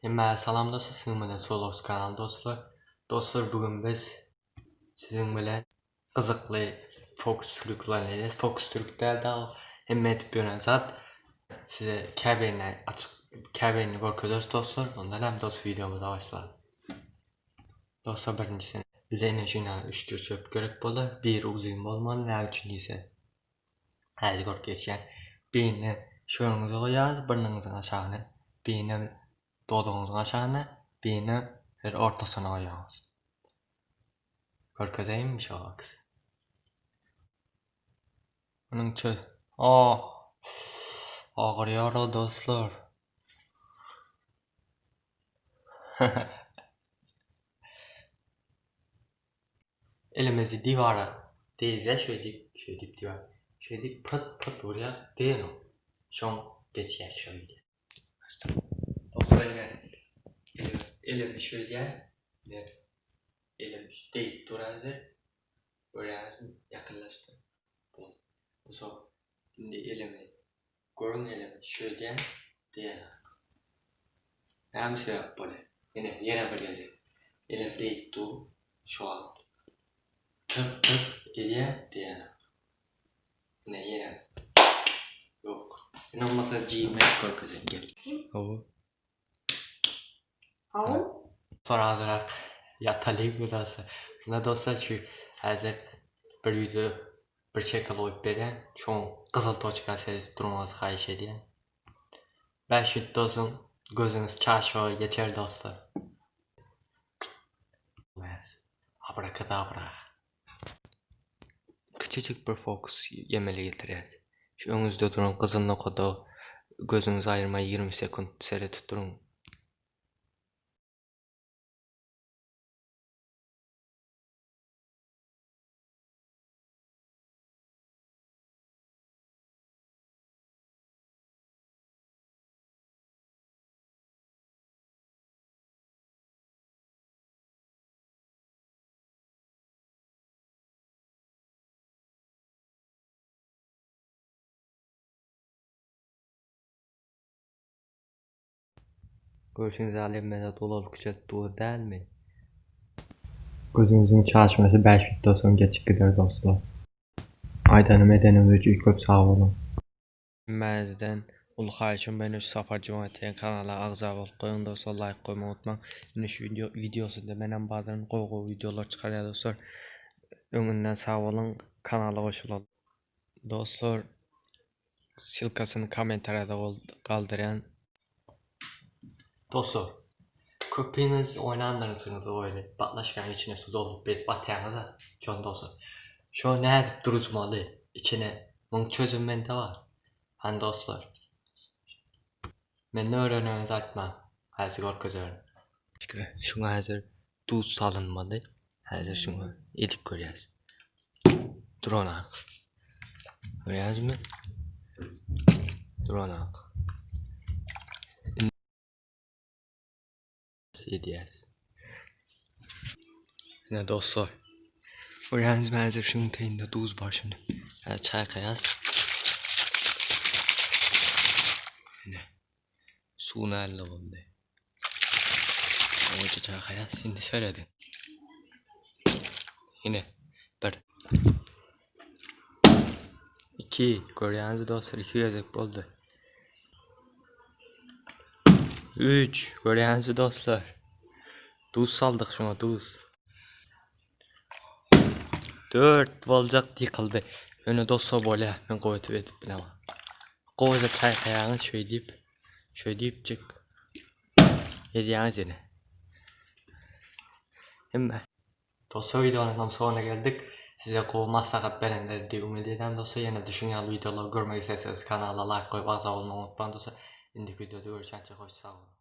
Salam dostlar, sizin bilen Solos kanalı dostlar. Dostlar, bugün biz sizin bilen kızıklı Fox Türk'lerle Fox Türk'te da hemmet bir zat size kaberini açık kaberini görüyoruz dostlar. Ondan hem dost videomuza başlayalım. Dostlar, birincisi bize enerjini 3 söp gerek bolar. Bir uzun bolmalı, ne üçün ise her gör geçen birini şöňüňize goýar, biriniňiziň aşagyny, birini doluňyzyň aşagyny, birini her ortasyna goýarys. Görkezeyim şoňa. Bunun çöz. Ağrıyor dostlar. Elimizi divara değize şöyle dip divar. Şöyle dip pıt pıt vuruyor. Değil mi? Şon geçiyor şöyle. Dostlar, elimi şöyle elim deyip durardı. Böyle yakınlaştı. Bu şimdi elimi görün, elimi şöyle diye. Hem yap böyle. Yine bir gelecek. Elim deyip dur. Şu an. Tıp tıp diye. Yine. Yok. Olmasa giymek korkacak. Gel. Sonra hazırak yatalıyım burası. Ne dostlar, şu hazır bir video bir şekilde koyup beren. Şu kızıl toçka serisi durmanızı xahiş ediyen. 500 dozun gözünüz çarşıya geçer dostlar. Abrakadabra. Küçücük bir fokus yemeli getireriz. Şu önünüzde duran kızıl noktada gözünüzü ayırmayı 20 sekund seri tutturun. Görüşünüz alemde dolu oldukça doğru değil mi? Gözünüzün çalışması 5 video sonra geçip gider dostlar. Aydanım edenimiz için çok sağ olun. Məzdən ulu xahişim, ben öz Safar Cemaatiyen kanala ağza ol koyun dostlar, like koymayı unutmayın. Iniş videosunda məndən bazıların qoğu videolar çıkarıyor dostlar. Önünden sağ olun, kanala koşulun. Dostlar, silkasını komentarada kaldıran. Dostlar, köpeğiniz oynandırırsınız öyle. Batlaşkan içine su dolup bir batağınıza. Can dostlar. Şu ne edip duruzmalı içine. Bunun çözümünde var. Han dostlar. Men ne öğreniyorsunuz atma. Hazır görkezörün. Şuna hazır tuz salınmalı. Hazır şunu edik görüyoruz. Drona. Görüyoruz mu? Drona. Yediyiz. Ne dostlar. Görüyoruz mu hazır şunun teyinde tuz var şimdi. Hazır çay kayaz. Su nerede oldu? Oğuzca çay kayaz. Şimdi söyledim. Yine. 1 2 görüyorsunuz dostlar, 2 yazık oldu. 3 görüyorsunuz dostlar. Tuz saldık şuna, tuz. 4 olacak yıkıldı. Öne dostlar böyle ben koyup edip bilmem. Koyuza çay kayağını şöyle deyip çık. Hediyeniz yine. Hemen. Dostlar, videonun sonuna geldik. Size maslahat verenler diye umut eden dostlar, yine düşünceli videolar görmek isterseniz kanala like koyup abone olmayı unutmayın dostlar. İndiki videoda görüşene kadar hoşça kalın.